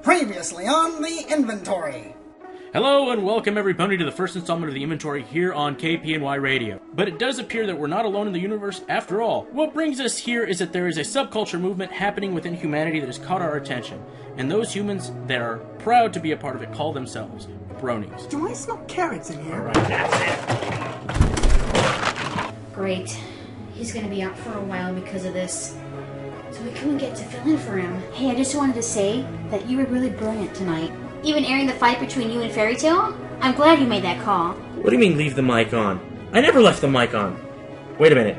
Previously on the inventory. Hello and welcome everybody to the first installment of the inventory here on KPNY Radio. But it does appear that we're not alone in the universe after all. What brings us here is that there is a subculture movement happening within humanity that has caught our attention. And those humans that are proud to be a part of it call themselves Bronies. Do I smell carrots in here? Alright, that's it. Great. He's gonna be out for a while because of this. So we couldn't get to fill in for him. Hey, I just wanted to say that you were really brilliant tonight. Even airing the fight between you and Fairy Tale? I'm glad you made that call. What do you mean leave the mic on? I never left the mic on. Wait a minute.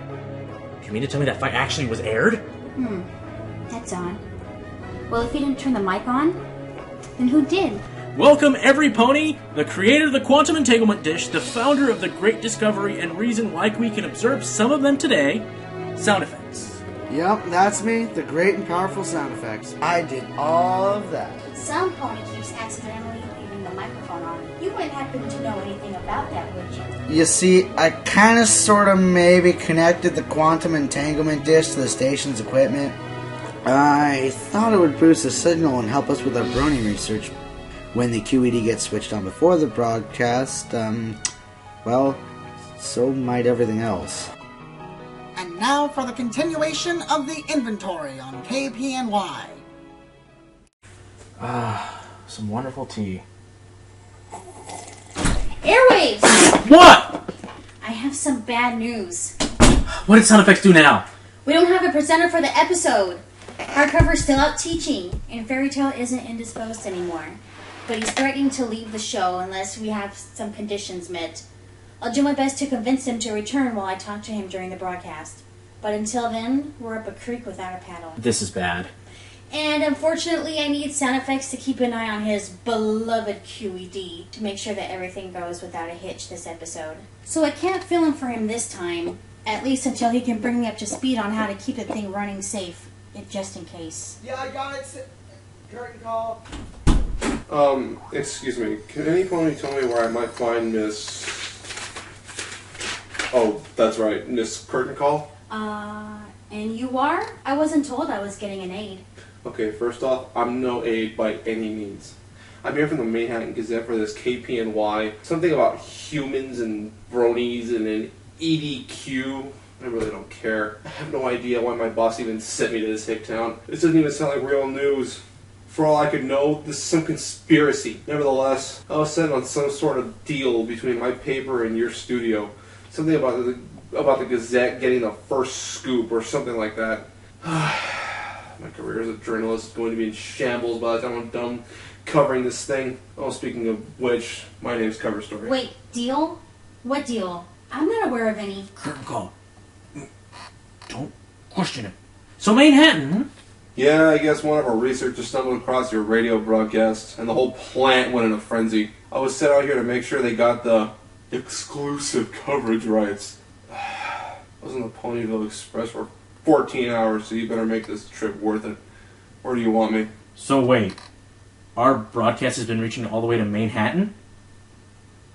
Do you mean to tell me that fight actually was aired? That's odd. Well, if you didn't turn the mic on, then who did? Welcome every pony, the creator of the quantum entanglement dish, the founder of the great discovery, and reason why we can observe some of them today, sound effects. Yep, that's me, the great and powerful sound effects. I did all of that. Some pony keeps accidentally leaving the microphone on. You wouldn't happen to know anything about that, would you? You see, I kinda sorta maybe connected the quantum entanglement dish to the station's equipment. I thought it would boost the signal and help us with our Brony research. When the QED gets switched on before the broadcast, well, so might everything else. And now for the continuation of the inventory on KPNY. Some wonderful tea. Airwaves! What? I have some bad news. What did sound effects do now? We don't have a presenter for the episode. Hardcover's still out teaching, and Fairy Tale isn't indisposed anymore. But he's threatening to leave the show unless we have some conditions met. I'll do my best to convince him to return while I talk to him during the broadcast. But until then, we're up a creek without a paddle. This is bad. And unfortunately, I need sound effects to keep an eye on his beloved QED to make sure that everything goes without a hitch this episode. So I can't fill in for him this time, at least until he can bring me up to speed on how to keep the thing running safe, just in case. Yeah, I got it. Curtain call. Excuse me. Can any pony tell me where I might find Miss... Oh, that's right. Miss Curtain Call? And you are? I wasn't told I was getting an aid. Okay, first off, I'm no aide by any means. I'm here from the Manehatten Gazette for this KPNY. Something about humans and bronies and an EDQ. I really don't care. I have no idea why my boss even sent me to this hick town. This doesn't even sound like real news. For all I could know, this is some conspiracy. Nevertheless, I was sent on some sort of deal between my paper and your studio. Something about the Gazette getting the first scoop or something like that. My career as a journalist is going to be in shambles by the time I'm done covering this thing. Oh, speaking of which, my name's Cover Story. Wait, deal? What deal? I'm not aware of any. Curtain call. Don't question it. So Manehatten, Yeah, I guess one of our researchers stumbled across your radio broadcast, and the whole plant went in a frenzy. I was sent out here to make sure they got the exclusive coverage rights. I was in the Ponyville Express for 14 hours, so you better make this trip worth it. Where do you want me? So wait, our broadcast has been reaching all the way to Manehatten?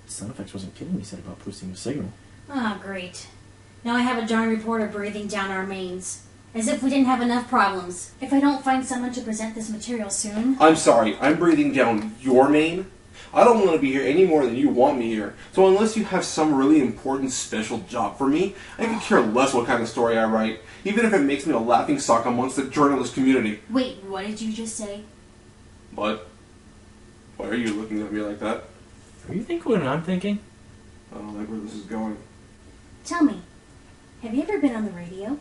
Sound effects wasn't kidding me, said about boosting the signal. Ah, great. Now I have a darn reporter breathing down our mains. As if we didn't have enough problems. If I don't find someone to present this material soon... I'm sorry, I'm breathing down your mane? I don't want to be here any more than you want me here. So unless you have some really important special job for me, I could care less what kind of story I write, even if it makes me a laughingstock amongst the journalist community. Wait, what did you just say? What? Why are you looking at me like that? Are you thinking what I'm thinking? I don't like where this is going. Tell me, have you ever been on the radio?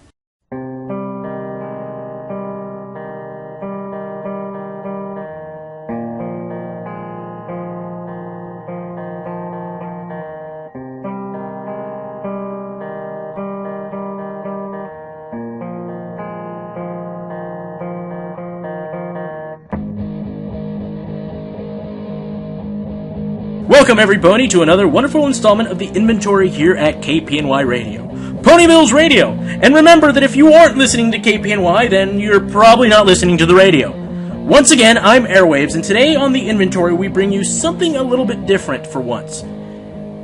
Welcome everybody to another wonderful installment of the inventory here at KPNY Radio. Ponyville's Radio! And remember that if you aren't listening to KPNY, then you're probably not listening to the radio. Once again, I'm Airwaves, and today on the inventory we bring you something a little bit different for once.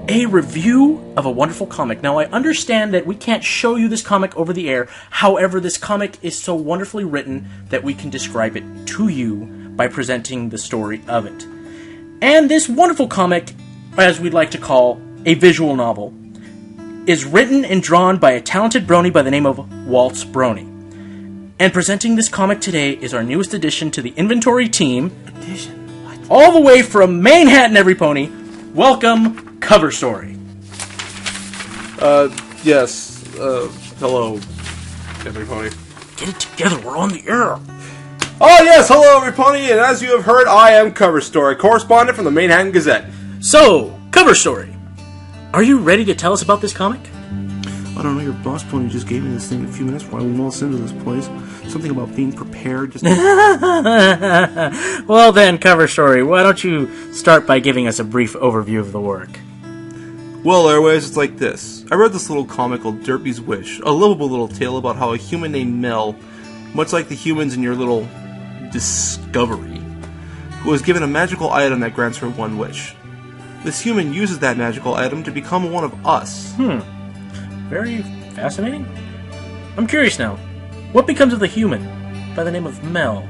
A review of a wonderful comic. Now, I understand that we can't show you this comic over the air. However, this comic is so wonderfully written that we can describe it to you by presenting the story of it. And this wonderful comic, as we'd like to call a visual novel, is written and drawn by a talented brony by the name of WaltzBrony. And presenting this comic today is our newest addition to the inventory team. All the way from Manehatten, every pony. Welcome, Cover Story. Yes. Hello, every pony. Get it together, we're on the air. Oh yes, hello, every pony, and as you have heard, I am Cover Story, correspondent from the Manehatten Gazette. So, Cover Story. Are you ready to tell us about this comic? I don't know, your boss pony just gave me this thing a few minutes before I waltzed into this place. Something about being prepared. Well then, Cover Story, why don't you start by giving us a brief overview of the work? Well, Airways, it's like this. I read this little comic called Derpy's Wish, a lovable little tale about how a human named Mel, much like the humans in your little discovery, who was given a magical item that grants her one wish. This human uses that magical item to become one of us. Very fascinating. I'm curious now. What becomes of the human by the name of Mel,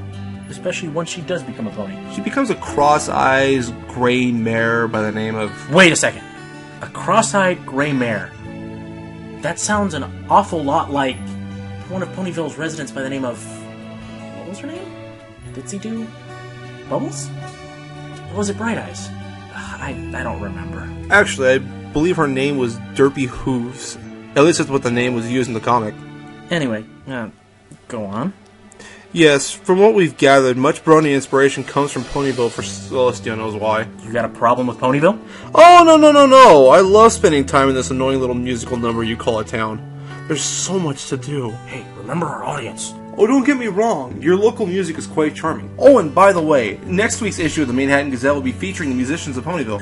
especially once she does become a pony? She becomes a cross-eyed gray mare by the name of... Wait a second. A cross-eyed gray mare. That sounds an awful lot like one of Ponyville's residents by the name of... What was her name? Ditsy Doo? Bubbles? Or was it Bright Eyes? I don't remember. Actually, I believe her name was Derpy Hooves. At least that's what the name was used in the comic. Anyway, go on. Yes, from what we've gathered, much Brony inspiration comes from Ponyville, for Celestia knows why. You got a problem with Ponyville? Oh, no. I love spending time in this annoying little musical number you call a town. There's so much to do. Hey, remember our audience. Oh, don't get me wrong. Your local music is quite charming. Oh, and by the way, next week's issue of the Manehatten Gazette will be featuring the musicians of Ponyville.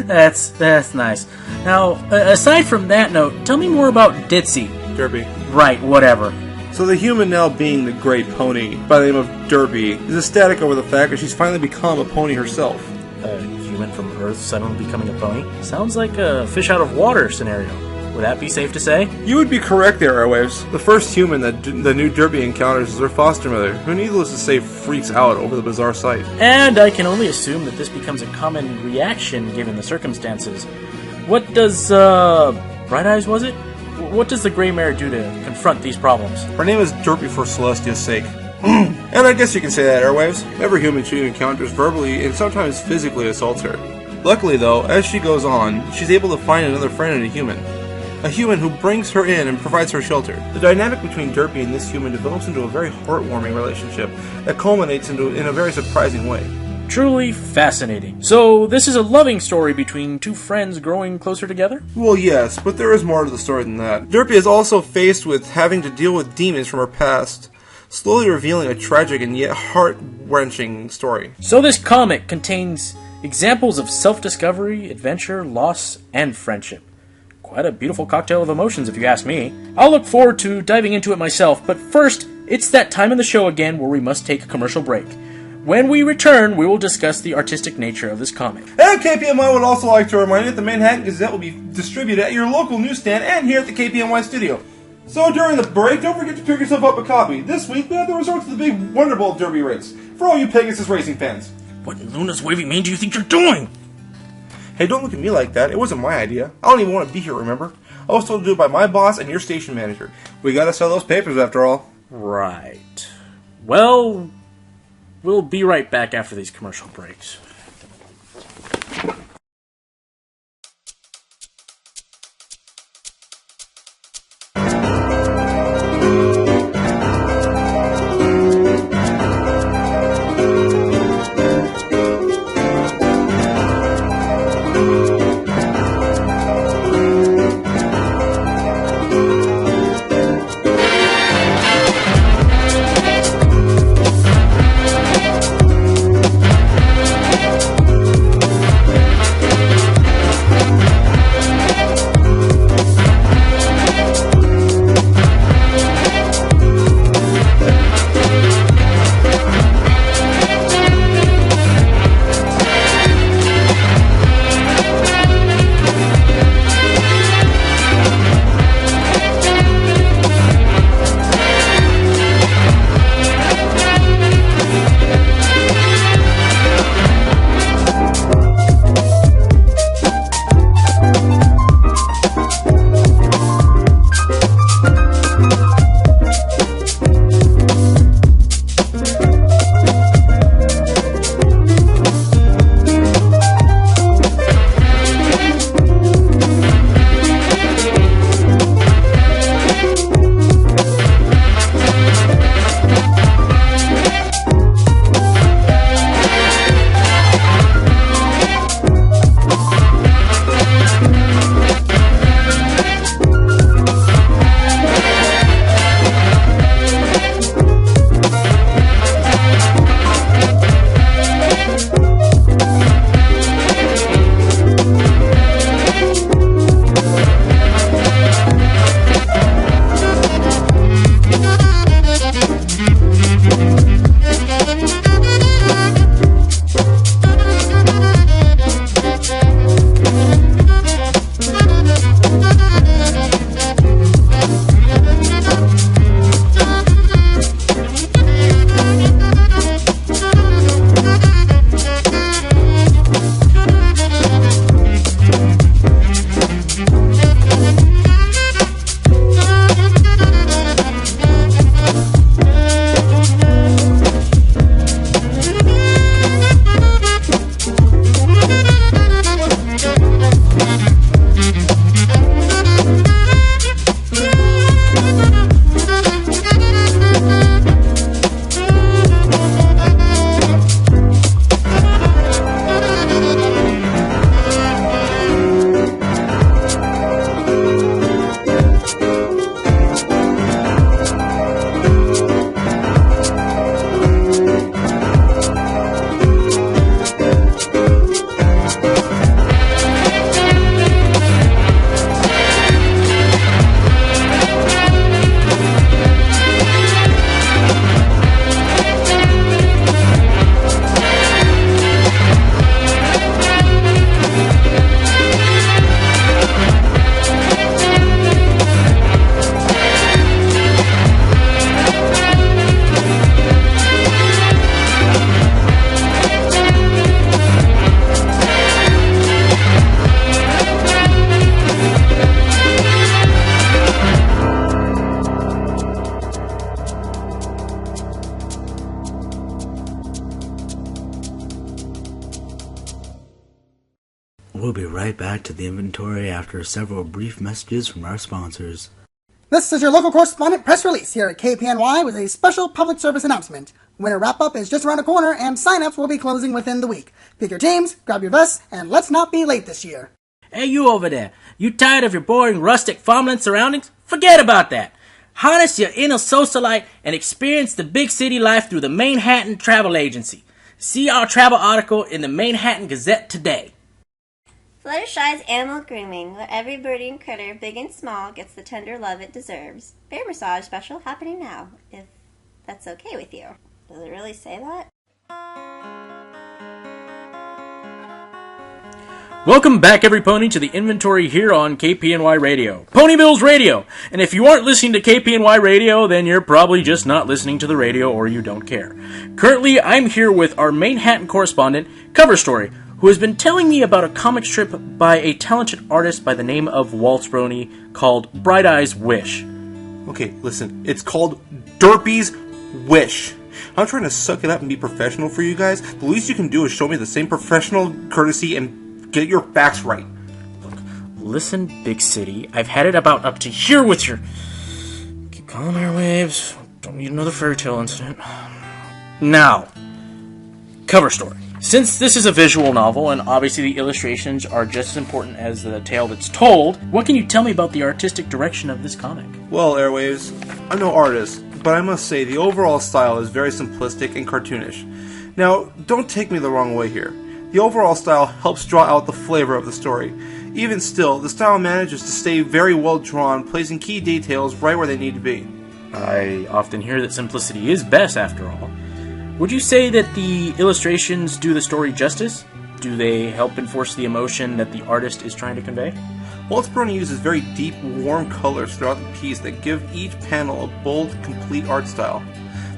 That's nice. Now, aside from that note, tell me more about Ditsy. Derpy. Right, whatever. So the human now being the great pony, by the name of Derpy, is ecstatic over the fact that she's finally become a pony herself. A human from Earth suddenly becoming a pony? Sounds like a fish out of water scenario. Would that be safe to say? You would be correct there, Airwaves. The first human that the new Derpy encounters is her foster mother, who needless to say freaks out over the bizarre sight. And I can only assume that this becomes a common reaction given the circumstances. What does, Bright Eyes, was it? What does the Grey Mare do to confront these problems? Her name is Derpy for Celestia's sake. And I guess you can say that, Airwaves. Every human she encounters verbally and sometimes physically assaults her. Luckily, though, as she goes on, she's able to find another friend in a human. A human who brings her in and provides her shelter. The dynamic between Derpy and this human develops into a very heartwarming relationship that culminates in a very surprising way. Truly fascinating. So, this is a loving story between two friends growing closer together? Well, yes, but there is more to the story than that. Derpy is also faced with having to deal with demons from her past, slowly revealing a tragic and yet heart-wrenching story. So this comic contains examples of self-discovery, adventure, loss, and friendship. Quite a beautiful cocktail of emotions, if you ask me. I'll look forward to diving into it myself, but first, it's that time in the show again where we must take a commercial break. When we return, we will discuss the artistic nature of this comic. And KPNY would also like to remind you that the Manehatten Gazette will be distributed at your local newsstand and here at the KPNY studio. So during the break, don't forget to pick yourself up a copy. This week, we have the results of the big Wonderbolt Derby race, for all you Pegasus racing fans. What in Luna's wavy mean do you think you're doing? Hey, don't look at me like that. It wasn't my idea. I don't even want to be here, remember? I was told to do it by my boss and your station manager. We gotta sell those papers after all. Right. Well, we'll be right back after these commercial breaks. We'll be right back to the inventory after several brief messages from our sponsors. This is your local correspondent press release here at KPNY with a special public service announcement. Winter wrap-up is just around the corner, and sign-ups will be closing within the week. Pick your teams, grab your vests, and let's not be late this year. Hey, you over there. You tired of your boring, rustic farmland surroundings? Forget about that. Harness your inner socialite and experience the big city life through the Manehatten Travel Agency. See our travel article in the Manehatten Gazette today. Fluttershy's Animal Grooming, where every birdie and critter, big and small, gets the tender love it deserves. Bear massage special happening now, if that's okay with you. Does it really say that? Welcome back, every pony, to the inventory here on KPNY Radio, Ponyville's radio. And if you aren't listening to KPNY Radio, then you're probably just not listening to the radio, or you don't care. Currently, I'm here with our Manehatten correspondent, Cover Story, who has been telling me about a comic strip by a talented artist by the name of WaltzBrony called Bright Eyes Wish. Okay, listen, it's called Derpy's Wish. I'm trying to suck it up and be professional for you guys. The least you can do is show me the same professional courtesy and get your facts right. Look, listen, Big City, I've had it about up to here with your... Keep calm, airwaves. Don't need another fairy tale incident. Now, Cover Story. Since this is a visual novel, and obviously the illustrations are just as important as the tale that's told, what can you tell me about the artistic direction of this comic? Well, Airwaves, I'm no artist, but I must say the overall style is very simplistic and cartoonish. Now, don't take me the wrong way here. The overall style helps draw out the flavor of the story. Even still, the style manages to stay very well drawn, placing key details right where they need to be. I often hear that simplicity is best, after all. Would you say that the illustrations do the story justice? Do they help enforce the emotion that the artist is trying to convey? WaltzBrony uses very deep, warm colors throughout the piece that give each panel a bold, complete art style.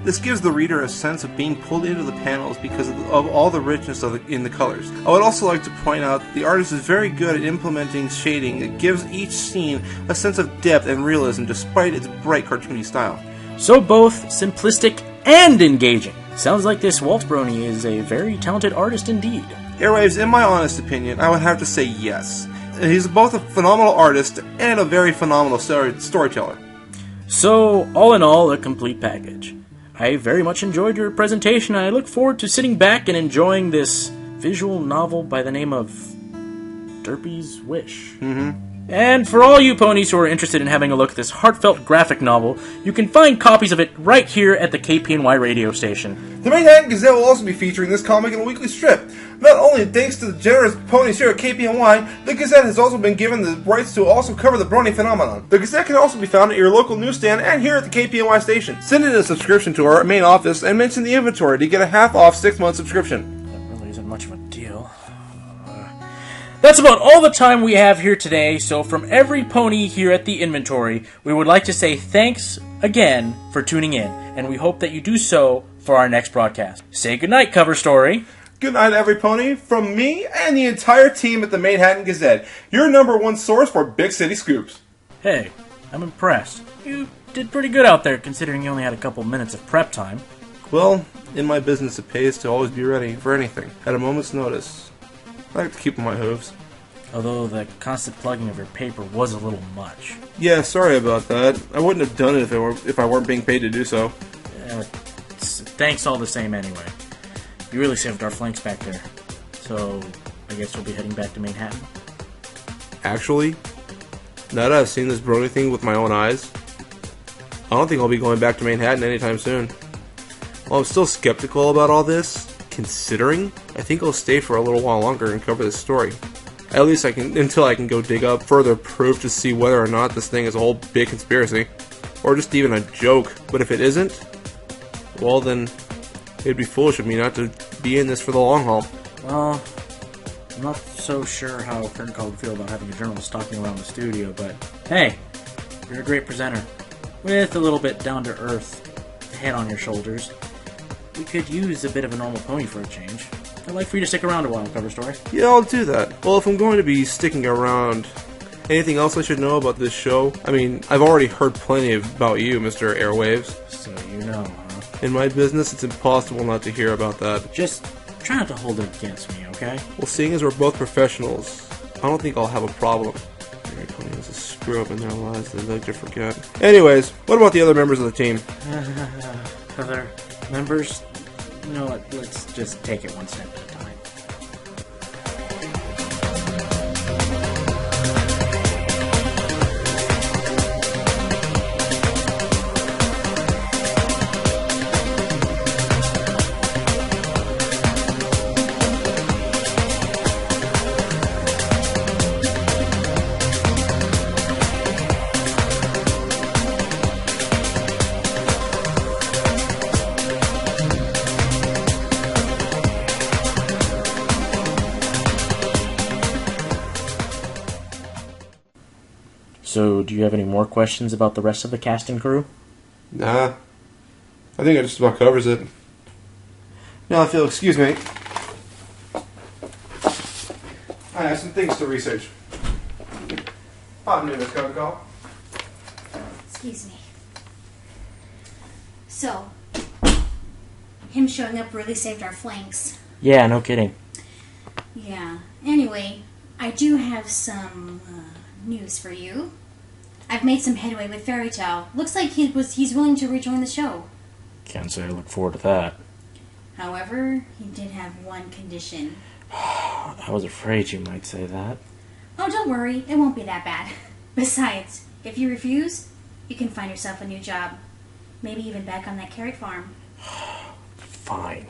This gives the reader a sense of being pulled into the panels because of all the richness in the colors. I would also like to point out that the artist is very good at implementing shading that gives each scene a sense of depth and realism despite its bright, cartoony style. So both simplistic and engaging. Sounds like this WaltzBrony is a very talented artist indeed. Airwaves, in my honest opinion, I would have to say yes. He's both a phenomenal artist and a very phenomenal storyteller. So, all in all, a complete package. I very much enjoyed your presentation, and I look forward to sitting back and enjoying this visual novel by the name of Derpy's Wish. And for all you ponies who are interested in having a look at this heartfelt graphic novel, you can find copies of it right here at the KPNY radio station. The Manehatten Gazette will also be featuring this comic in a weekly strip. Not only thanks to the generous ponies here at KPNY, the Gazette has also been given the rights to also cover the Brony phenomenon. The Gazette can also be found at your local newsstand and here at the KPNY station. Send in a subscription to our main office and mention the inventory to get a half-off 6-month subscription. That really isn't much of a deal. That's about all the time we have here today, so from every pony here at the inventory, we would like to say thanks again for tuning in, and we hope that you do so for our next broadcast. Say goodnight, Cover Story. Good night, every pony, from me and the entire team at the Manehatten Gazette, your #1 source for big city scoops. Hey, I'm impressed. You did pretty good out there, considering you only had a couple minutes of prep time. Well, in my business it pays to always be ready for anything, at a moment's notice. I like to keep on my hooves. Although the constant plugging of your paper was a little much. Yeah, sorry about that. I wouldn't have done it if I weren't being paid to do so. Thanks all the same anyway. You really saved our flanks back there. So, I guess we'll be heading back to Manehatten? Actually, now that I've seen this Brony thing with my own eyes, I don't think I'll be going back to Manehatten anytime soon. While I'm still skeptical about all this, considering, I think I'll stay for a little while longer and cover this story. At least until I can go dig up further proof to see whether or not this thing is a whole big conspiracy. Or just even a joke. But if it isn't, well then, it'd be foolish of me not to be in this for the long haul. Well, I'm not so sure how Kurt Cole would feel about having a journalist stalking around the studio, but hey, you're a great presenter. With a little bit down-to-earth head on your shoulders. We could use a bit of a normal pony for a change. I'd like for you to stick around a while, Cover Story. Yeah, I'll do that. Well, if I'm going to be sticking around, anything else I should know about this show? I mean, I've already heard plenty about you, Mr. Airwaves. So you know, huh? In my business, it's impossible not to hear about that. Just try not to hold it against me, okay? Well, seeing as we're both professionals, I don't think I'll have a problem. Everybody has a screw up in their lives they'd like to forget. Anyways, what about the other members of the team? Other members? You know what? Let's just take it one step at a time. So, do you have any more questions about the rest of the cast and crew? Nah. I think it just about covers it. Now, Phil, excuse me. I have some things to research. Pardon me, Miss Coca-Cola. Excuse me. So, him showing up really saved our flanks. Yeah, no kidding. Yeah. Anyway, I do have some news for you. I've made some headway with Fairy Tale. Looks like he's willing to rejoin the show. Can't say I look forward to that. However, he did have one condition. I was afraid you might say that. Oh, don't worry. It won't be that bad. Besides, if you refuse, you can find yourself a new job. Maybe even back on that carrot farm. Fine.